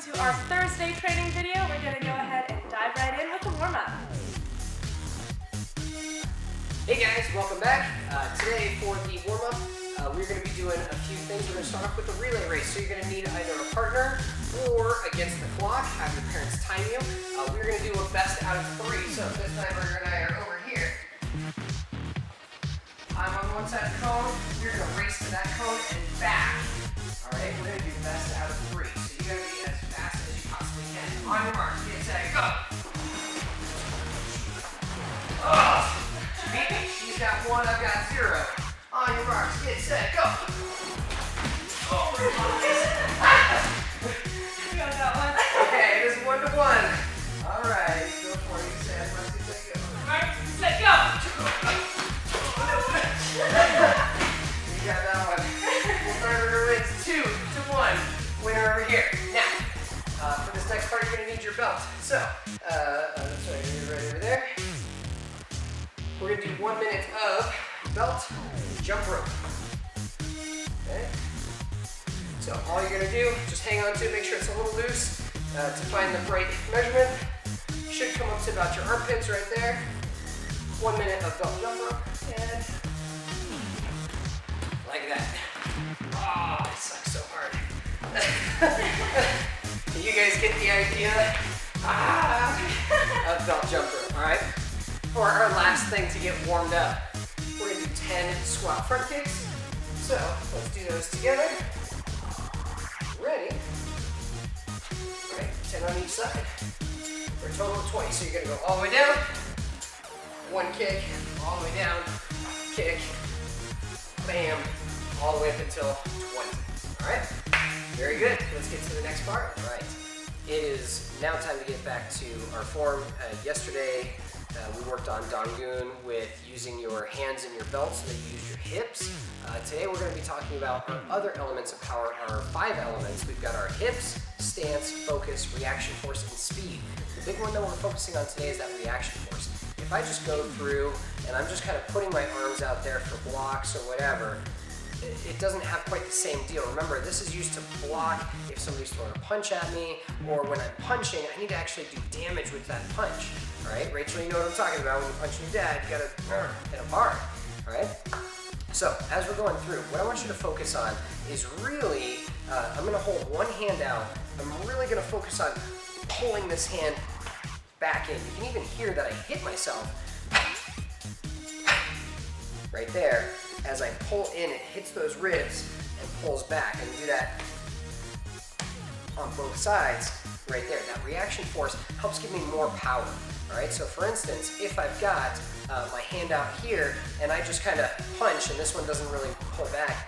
to our Thursday training video. We're going to go ahead and dive right in with the warm-up. Hey guys, welcome back. Today for the warm-up, we're going to be doing a few things. We're going to start off with the relay race. So you're going to need either a partner or against the clock, have your parents time you. We're going to do a best out of 3. So this time Burger and I are over here. I'm on one side of the cone. You're going to race to that cone and back. Alright, we're going to do best out of 3. So you got to be as fast as you possibly can. On your marks, get set, go! She beat me. She's got 1, I've got 0. On your marks, get set, go! Oh, You got that one. okay, it is 1 to 1. Alright, go for it. You said, marks, get set, go. Marks, set, go! You got that one. We'll wins 2 to 1. Winner over here. Now, for this next part, you're going to need your belt. So, that's right, you're right over there. We're going to do 1 minute of belt jump rope. Okay? So all you're going to do, just hang on to it, make sure it's a little loose to find the right measurement. Should come up to about your armpits right there. 1 minute of belt jump rope, and like that. Oh, it sucks so hard. You guys get the idea of belt jump rope, all right? For our last thing to get warmed up, we're going to do 10 squat front kicks. So let's do those together. Ready? All right, 10 on each side. For a total of 20. So you're going to go all the way down, 1 kick, all the way down, kick, bam, all the way up until 20. All right, very good. Let's get to the next part. All right, it is now time to get back to our form. Yesterday, we worked on Dangun with using your hands and your belt so that you use your hips. Today we're going to be talking about our other elements of power, our 5 elements. We've got our hips, stance, focus, reaction force, and speed. The big one that we're focusing on today is that reaction force. If I just go through and I'm just kind of putting my arms out there for blocks or whatever, it doesn't have quite the same deal. Remember, this is used to block if somebody's throwing a punch at me, or when I'm punching, I need to actually do damage with that punch. All right, Rachel, you know what I'm talking about. When you punch your dad, you gotta hit him hard. All right. So as we're going through, what I want you to focus on is really, I'm gonna hold one hand out. I'm really gonna focus on pulling this hand back in. You can even hear that I hit myself right there. As I pull in, it hits those ribs and pulls back. And do that on both sides right there. That reaction force helps give me more power. All right, so for instance, if I've got my hand out here and I just kind of punch and this one doesn't really pull back,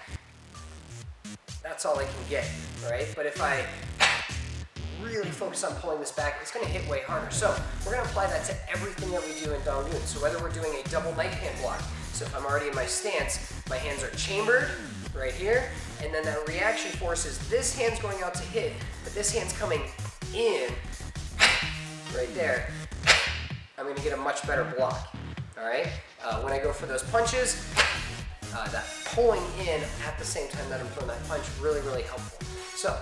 that's all I can get, all right? But if I really focus on pulling this back, it's going to hit way harder. So we're going to apply that to everything that we do in Dangun. So whether we're doing a double knife hand block, so if I'm already in my stance, my hands are chambered right here, and then that reaction force is this hand's going out to hit, but this hand's coming in right there. I'm going to get a much better block, all right? When I go for those punches, that pulling in at the same time that I'm throwing that punch, really, really helpful. So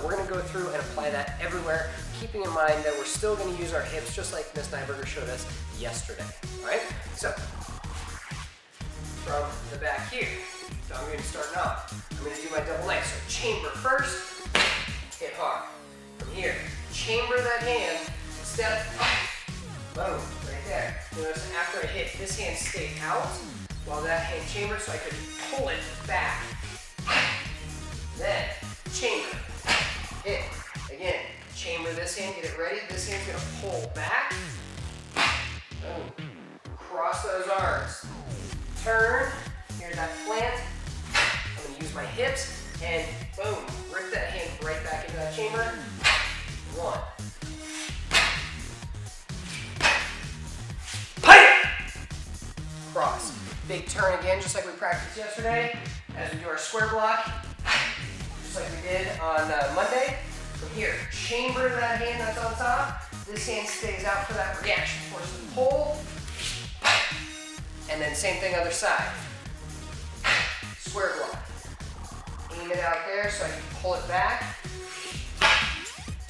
we're going to go through and apply that everywhere, keeping in mind that we're still going to use our hips just like Ms. Nyberger showed us yesterday, all right? So from the back here, so I'm going to start off. I'm going to do my double knife. So chamber first, hit hard. From here, chamber that hand, step, boom, right there. Notice after I hit, this hand stayed out while that hand chambered so I could pull it back. Then, chamber, hit, again, chamber this hand, get it ready. This hand's gonna pull back, boom, cross those arms, turn, here's that plant. I'm gonna use my hips and boom, rip that hand right back into that chamber. 1. Cross. Big turn again, just like we practiced yesterday, as we do our square block, just like we did on Monday. From here, chamber that hand that's on top. This hand stays out for that reaction force of the pull. And then same thing other side. Square block. Aim it out there so I can pull it back.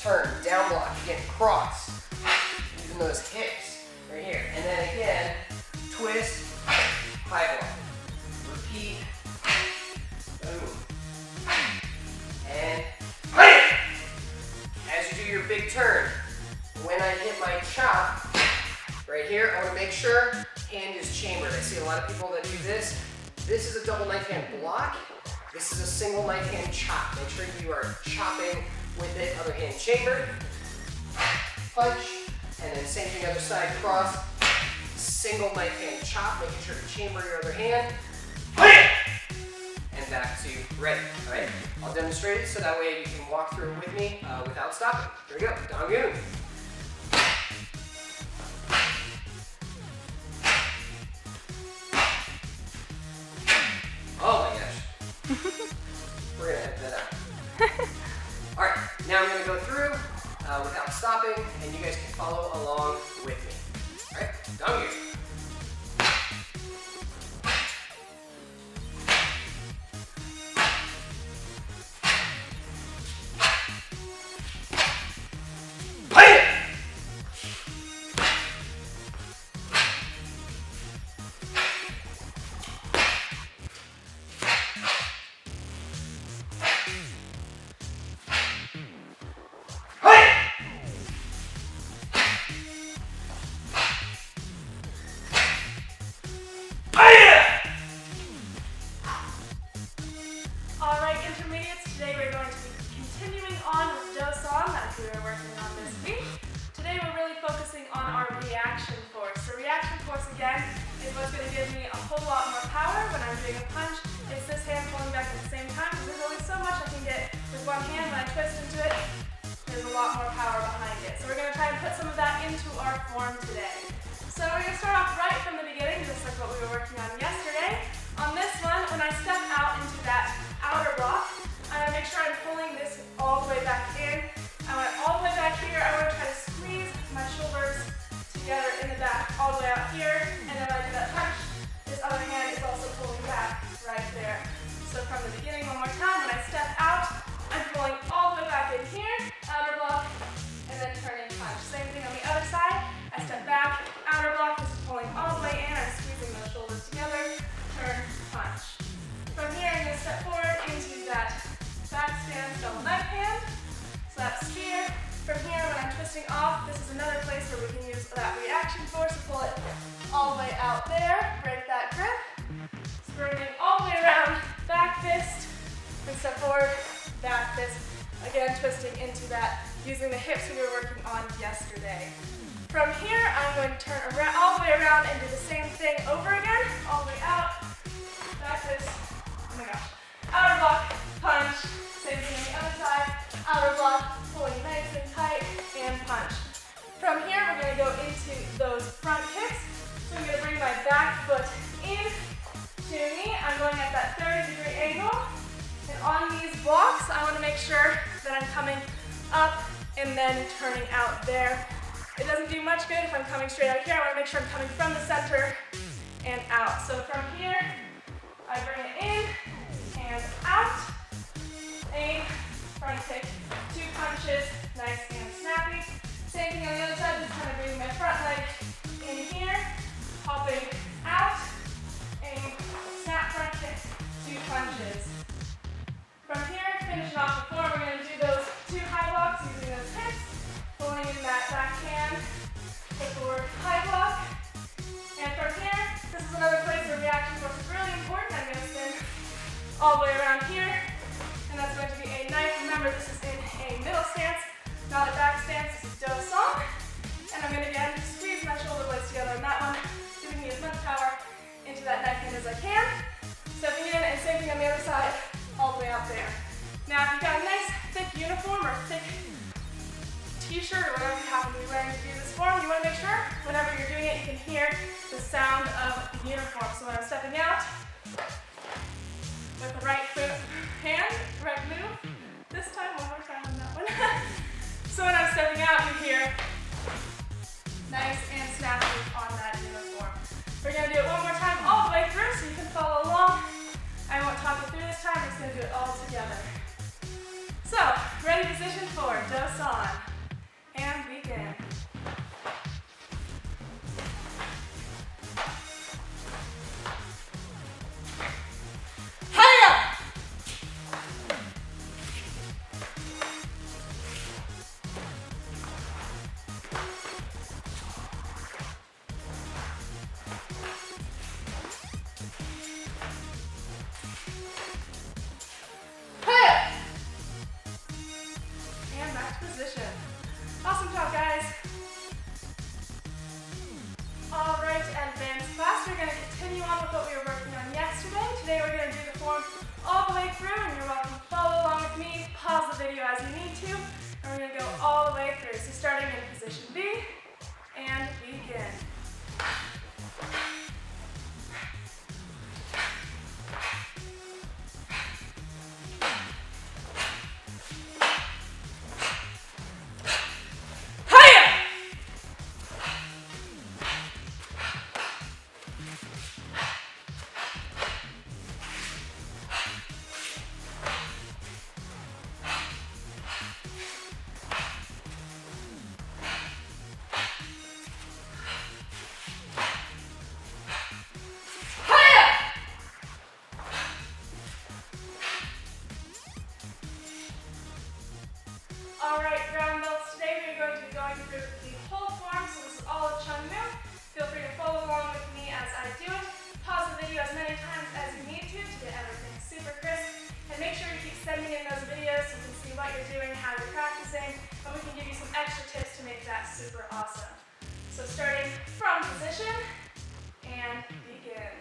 turn, down block, again, cross, using those hips right here. And then again, twist, high block. Repeat, boom. And as you do your big turn, when I hit my chop, right here, I want to make sure hand is chambered. I see a lot of people that do this. This is a double knife hand block. This is a single knife hand chop. Make sure you are chopping with it, other hand chambered. Punch, and then same thing other side, cross. Single knife hand chop, making sure to chamber your other hand. And back to ready, all right? I'll demonstrate it so that way you can walk through it with me without stopping. Here we go, Dangyun. Oh my gosh. We're gonna head that out. All right, now I'm gonna go through without stopping, and you guys can follow along with me. All right, Dangyun. Using the hips we were working on yesterday. From here, I'm going to turn around, all the way around and do the same thing over again. All the way out, back this, oh my gosh. Outer block, punch, same thing on the other side. Outer block, pulling nice and tight, and punch. From here, we're going to go into those front kicks. So I'm going to bring my back foot in to me. I'm going at that 30-degree angle. And on these blocks, I want to make sure that I'm coming up and then turning out there. It doesn't do much good if I'm coming straight out here. I want to make sure I'm coming from the center and out. So from here, I bring it in and out. A front kick, 2 punches, nice and snappy. Same thing on the other side, just kind of bringing my front leg in here, hopping out, a snap front kick, 2 punches. From here, finishing off the floor, we're going to do those 2 high blocks using those hips, pulling in that back hand, the forward high block. And from here, this is another place where reaction force is really important. I'm going to spin all the way around here, and that's going to be a knife. Remember, this is in a middle stance, not a back stance. This is Do-song. And I'm going to again squeeze my shoulder blades together on that one, giving me as much power into that knife hand as I can. Stepping in, and same thing on the other side, all the way out there. Now, if you've got a nice thick uniform or thick t-shirt or whatever you happen to be wearing to do this form, you want to make sure whenever you're doing it, you can hear the sound of the uniform. So when I'm stepping out with the right hand, right move, this time, one more time on that one. So when I'm stepping out, you hear nice and snappy on that uniform. We're going to do it one more time all the way through so you can follow along. I won't talk you through this time, I'm just going to do it all together. So, ready? ready position 4, dose on. And begin. And back to position. Awesome job, guys. All right, advanced class, we're going to continue on with what we were working on yesterday. Today we're going to do the form all the way through, and you're welcome to follow along with me. Pause the video as you need to, and we're going to go all the way through. So starting in position B, and begin. Alright, ground belts, today we're going to be going through the whole form, so this is all a Chung move. Feel free to follow along with me as I do it. Pause the video as many times as you need to get everything super crisp. And make sure you keep sending in those videos so we can see what you're doing, how you're practicing, and we can give you some extra tips to make that super awesome. So starting from position, and begin.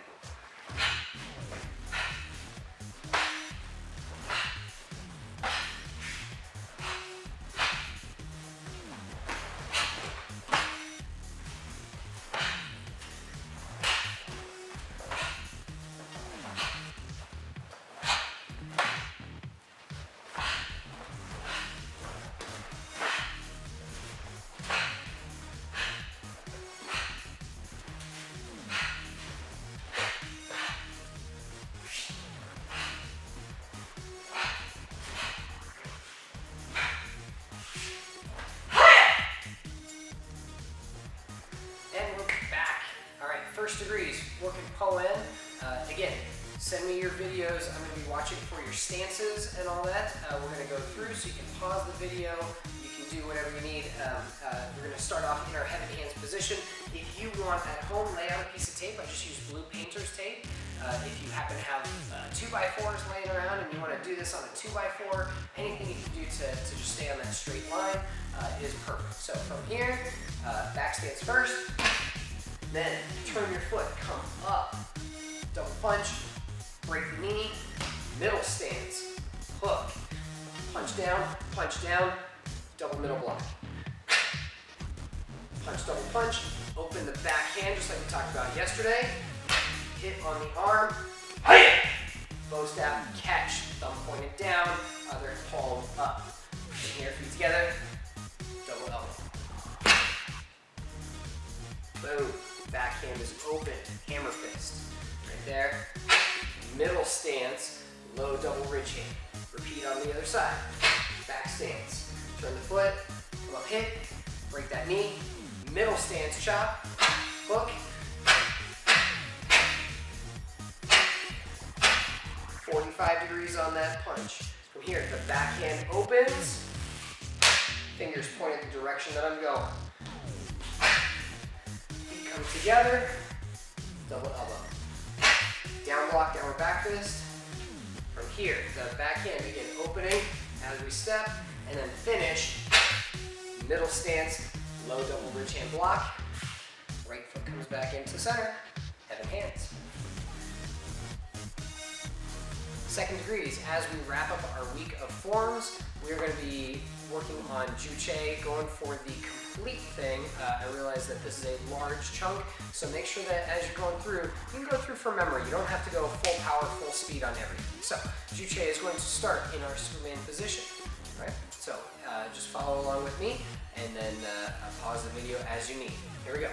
First degrees, working Po-En. Again, send me your videos. I'm going to be watching for your stances and all that. We're going to go through so you can pause the video. You can do whatever you need. We're going to start off in our heaven hands position. If you want at home, lay out a piece of tape. I just use blue painter's tape. If you happen to have 2x4s laying around and you want to do this on a 2x4, anything you can do to just stay on that straight line is perfect. So from here, back stance first. Then turn your foot, come up, double punch, break the knee, middle stance, hook, punch down, double middle block. Punch, double punch, open the back hand just like we talked about yesterday. Hit on the arm, bow staff, catch, thumb pointed down, other palm up. Bring your feet together, double elbow. Boom. Backhand is open, hammer fist. Right there. Middle stance, low double ridge hand. Repeat on the other side. Back stance. Turn the foot, come up, hit, break that knee. Middle stance, chop, hook. 45 degrees on that punch. From here, the backhand opens. Fingers point in the direction that I'm going. Come together, double elbow. Down block, downward back fist. From here, the backhand begin opening as we step, and then finish. Middle stance, low double ridge hand block. Right foot comes back into center, heaven hands. Second degrees, as we wrap up our week of forms, we're going to be working on Juche, going for the complete thing. I realize that this is a large chunk, so make sure that as you're going through, you can go through from memory. You don't have to go full power, full speed on everything. So Juche is going to start in our Superman position, right? So just follow along with me, and then pause the video as you need. Here we go.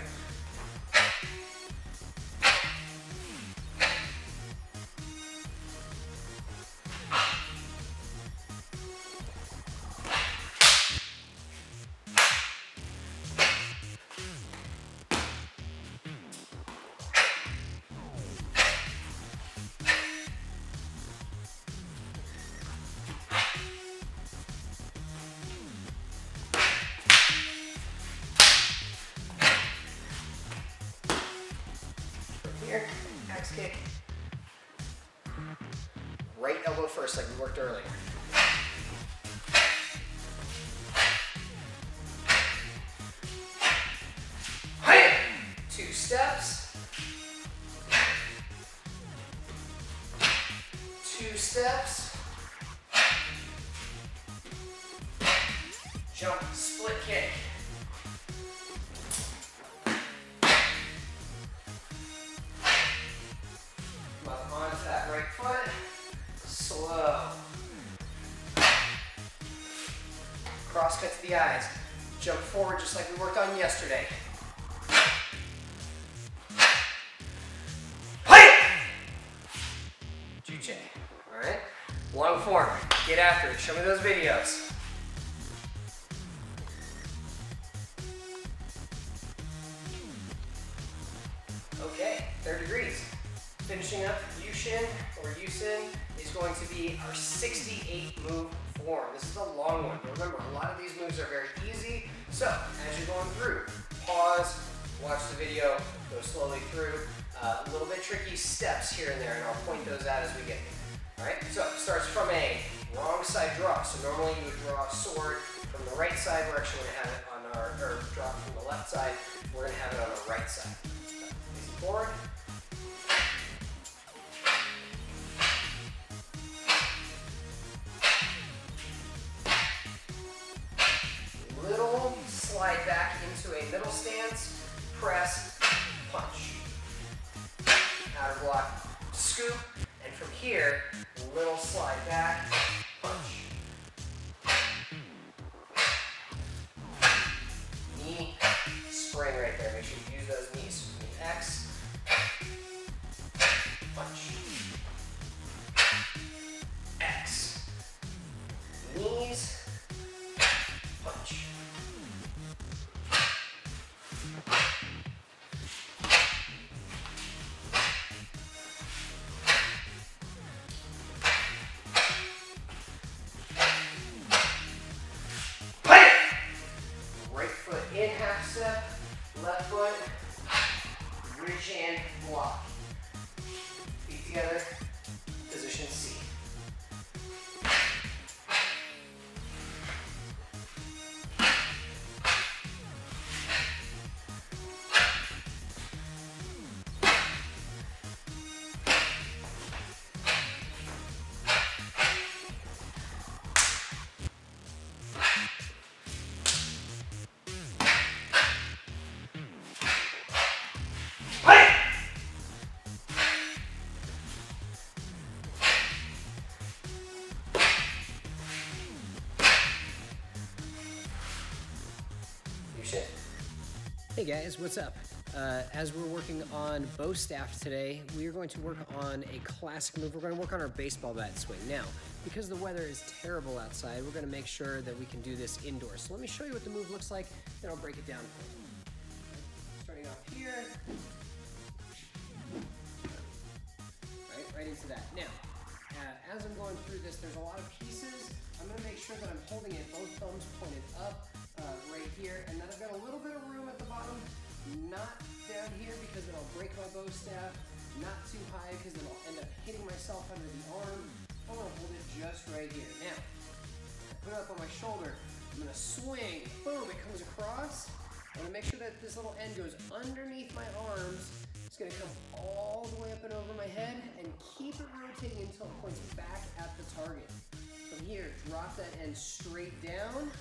elbow first like we worked earlier. Hi! 2 steps. 2 steps. Jump, split kick. Come up onto that right foot. Slow. Cross cut to the eyes. Jump forward just like we worked on yesterday. Juche. Alright? Long form. Get after it. Show me those videos. Okay, 3rd degrees. Finishing up Yushin or Yusin is going to be our 68 move form. This is a long one. Remember, a lot of these moves are very easy. So, as you're going through, pause, watch the video, go slowly through. A little bit tricky steps here and there, and I'll point those out as we get there. Alright, so it starts from a wrong side draw. So normally you would draw a sword from the right side. We're actually going to have it on our, or draw it from the left side. We're going to have it on our right side. Facing forward. Little slide back into a middle stance, press, punch. Outer block, scoop, and from here, little slide back, punch. Knee, spring right there. Make sure you use those knees. X, punch. X. Knees, punch. Right foot in, half step, left foot, reach and block. Feet together, position C. Hey guys, what's up? As we're working on bow staff today, we are going to work on a classic move. We're going to work on our baseball bat swing. Now, because the weather is terrible outside, we're going to make sure that we can do this indoors. So let me show you what the move looks like, then I'll break it down for you. Starting off here, right into that. Now, as I'm going through this, there's a lot of pieces. I'm going to make sure that I'm holding it, both thumbs pointed up right here, and then I've got a little bit of room at the bottom, not down here because then I'll break my bow staff, not too high because then I'll end up hitting myself under the arm. I want to hold it just right here. Now, I put it up on my shoulder, I'm going to swing, boom, it comes across. I'm going to make sure that this little end goes underneath my arms. It's going to come all the way up and over my head and keep it rotating until it points back at the target. From here, drop that end straight down,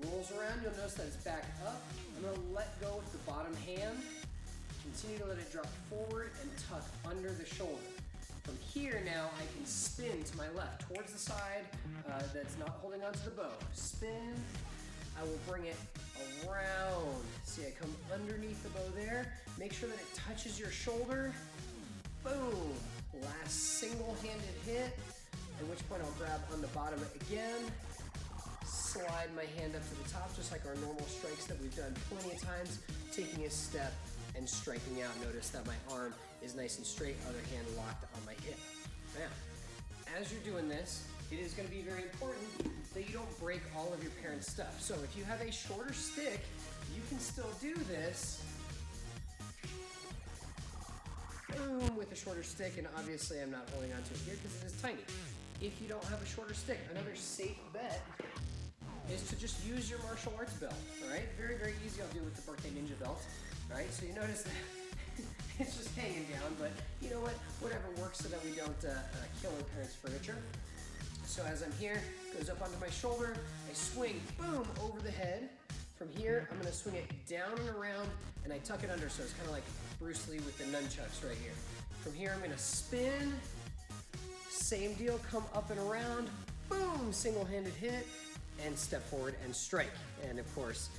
rolls around, you'll notice that it's back up. I'm going to let go with the bottom hand, continue to let it drop forward and tuck under the shoulder. From here now, I can spin to my left, towards the side that's not holding onto the bow. Spin, I will bring it around. See, I come underneath the bow there, make sure that it touches your shoulder, boom. Last single-handed hit, at which point I'll grab on the bottom again, slide my hand up to the top, just like our normal strikes that we've done plenty of times, taking a step and striking out. Notice that my arm is nice and straight, other hand locked on my hip. Now, as you're doing this, it is going to be very important that you don't break all of your parents' stuff. So if you have a shorter stick, you can still do this, boom, with a shorter stick, and obviously I'm not holding onto it here because it is tiny. if you don't have a shorter stick. Another safe bet is to just use your martial arts belt, all right? Very, very easy. I'll do it with the birthday ninja belt, all right? So you notice that it's just hanging down, but you know what? Whatever works so that we don't kill our parents' furniture. So as I'm here, goes up onto my shoulder, I swing, boom, over the head. From here, I'm gonna swing it down and around, and I tuck it under, so it's kind of like Bruce Lee with the nunchucks right here. From here, I'm gonna spin, same deal, come up and around, boom, single-handed hit, and step forward and strike. And of course,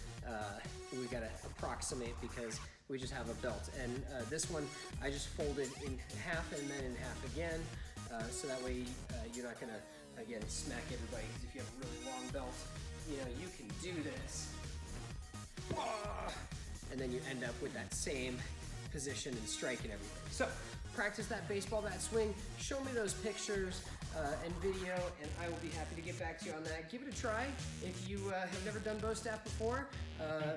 we gotta approximate because we just have a belt. And this one, I just folded in half and then in half again, so that way you're not gonna, again, smack everybody, because if you have a really long belt, you know, you can do this. And then you end up with that same position and strike and everything. So practice that baseball bat swing, show me those pictures and video, and I will be happy to get back to you on that. Give it a try. If you have never done bow staff before,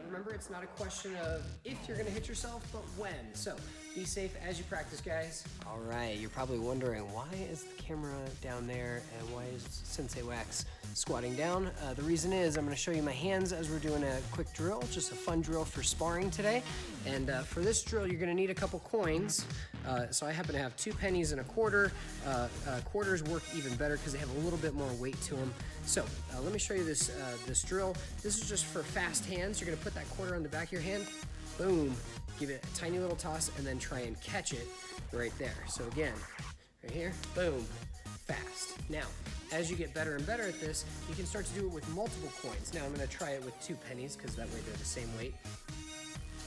remember, it's not a question of if you're gonna hit yourself, but when. So be safe as you practice, guys. All right, you're probably wondering, why is the camera down there and why is Sensei Wax squatting down? The reason is I'm gonna show you my hands as we're doing a quick drill, just a fun drill for sparring today. And for this drill, you're gonna need a couple coins. So I happen to have 2 pennies and a quarter. Quarters work even better because they have a little bit more weight to them. So let me show you this, this drill. This is just for fast hands. You're gonna put that quarter on the back of your hand, boom, give it a tiny little toss, and then try and catch it right there. So again, right here, boom, fast. Now, as you get better and better at this, you can start to do it with multiple coins. Now I'm gonna try it with 2 pennies because that way they're the same weight.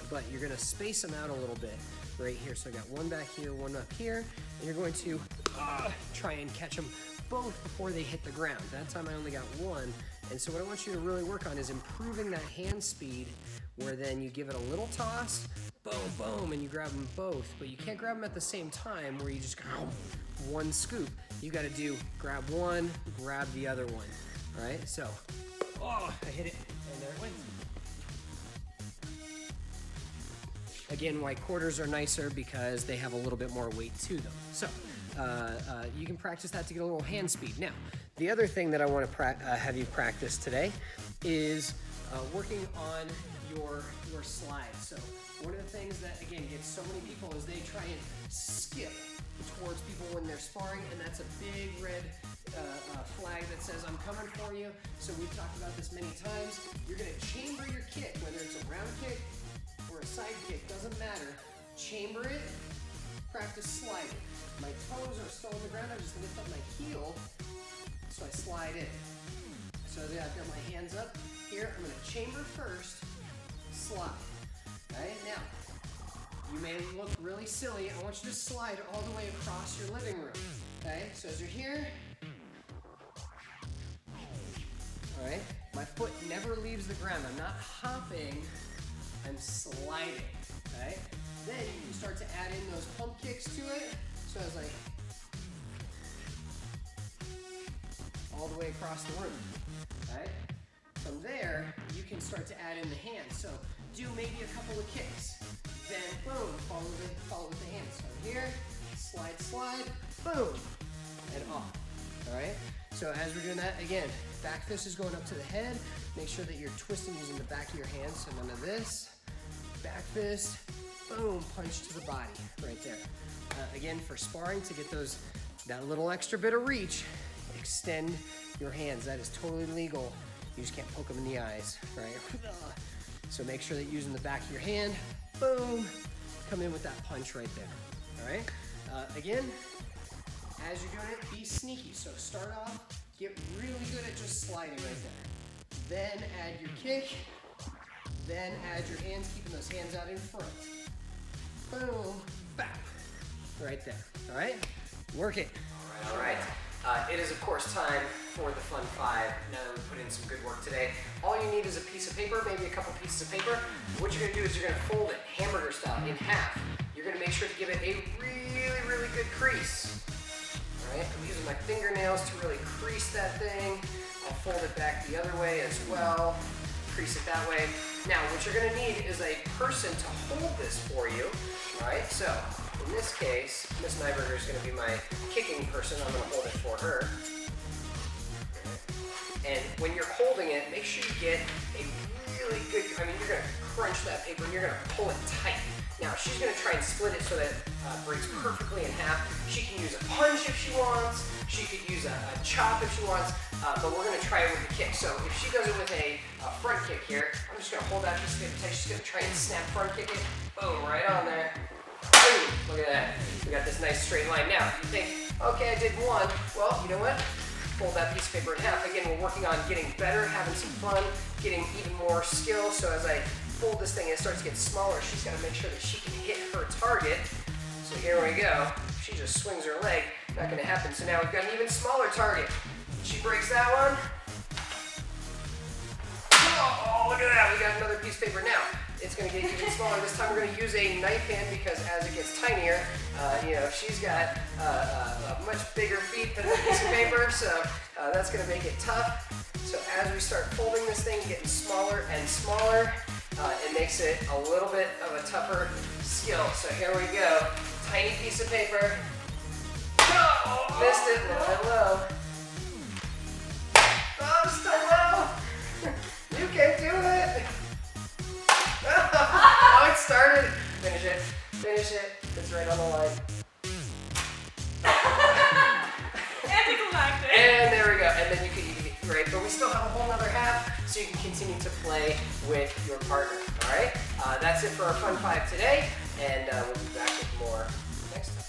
But you're gonna space them out a little bit right here. So I got one back here, one up here, and you're going to try and catch them both before they hit the ground. That time I only got one. And so what I want you to really work on is improving that hand speed, where then you give it a little toss, boom, boom, and you grab them both. But you can't grab them at the same time where you just go one scoop. You gotta do grab one, grab the other one. All right, so, I hit it, and there it went. Again, why quarters are nicer, because they have a little bit more weight to them. So you can practice that to get a little hand speed. Now, the other thing that I want to have you practice today is working on your slide. So one of the things that, again, gets so many people is they try and skip towards people when they're sparring, and that's a big red flag that says, I'm coming for you. So we've talked about this many times. You're gonna chamber your kick, whether it's a round kick or a side kick, doesn't matter. Chamber it, practice sliding. My toes are still on the ground, I just lift up my heel, so I slide in. So I've got my hands up here, I'm gonna chamber first, slide. Right, now, you may look really silly, I want you to slide all the way across your living room. Okay, so as you're here, all right, my foot never leaves the ground, I'm not hopping, I'm sliding, okay? Then you can start to add in those pump kicks to it. So I was like, all the way across the room, right? From there, you can start to add in the hands. So do maybe a couple of kicks, then boom, follow with the hands. So here, slide, slide, boom, and off, all right? So as we're doing that, again, back fist is going up to the head. Make sure that you're twisting using the back of your hands, so none of this. Back fist, boom, punch to the body, right there. Again, for sparring, to get that little extra bit of reach, extend your hands. That is totally legal. You just can't poke them in the eyes, right? So make sure that you're using the back of your hand, boom, come in with that punch right there, all right? Again, as you're doing it, be sneaky. So start off, get really good at just sliding right there. Then add your kick, then add your hands, keeping those hands out in front. Boom, bap, right there, all right? Work it. All right. It is, of course, time for the fun 5. Now that we've put in some good work today, all you need is a piece of paper, maybe a couple pieces of paper. What you're gonna do is you're gonna fold it, hamburger style, in half. You're gonna make sure to give it a really, really good crease. All right, I'm using my fingernails to really crease that thing. I'll fold it back the other way as well. Crease it that way. Now, what you're gonna need is a person to hold this for you. All right, so in this case, Miss Nyberger is gonna be my kicking person. I'm gonna hold it for her. it, make sure you get a really good, I mean, you're gonna crunch that paper and you're gonna pull it tight. Now she's gonna try and split it so that it breaks perfectly in half. She can use a punch if she wants. She could use a chop if she wants, but we're gonna try it with a kick. So if she does it with a front kick here, I'm just gonna hold that piece of paper tight. She's gonna try and snap front kick it. Boom, right on there. Boom, look at that. We got this nice straight line. Now, you think, okay, I did one. Well, you know what? Fold that piece of paper in half. Again, we're working on getting better, having some fun, getting even more skill. So as I fold this thing and it starts to get smaller, she's got to make sure that she can hit her target. So here we go. She just swings her leg. Not going to happen. So now we've got an even smaller target. She breaks that one. Oh, look at that. We got another piece of paper. Now, it's going to get even smaller. This time we're going to use a knife hand because as it gets tinier, you know, she's got much bigger feet than the piece of paper, so that's going to make it tough. So as we start folding this thing, getting smaller and smaller, it makes it a little bit of a tougher skill. So here we go. Tiny piece of paper. Oh, missed it. A little bit low. Oh, still low. You can do it. Oh, it started. Finish it. Finish it. It's right on the line. Anticlimactic. And there we go. And then you can eat it. Great. But we still have a whole other half, so you can continue to play with your partner. All right? That's it for our Fun 5 today, and we'll be back with more next time.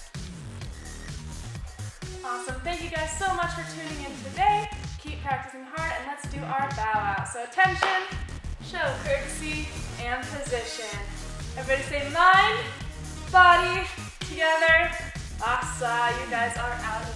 Awesome. Thank you guys so much for tuning in today. Keep practicing hard, and let's do our bow out. So attention, show courtesy, and position. Everybody say mind, body, together. Asa, you guys are out of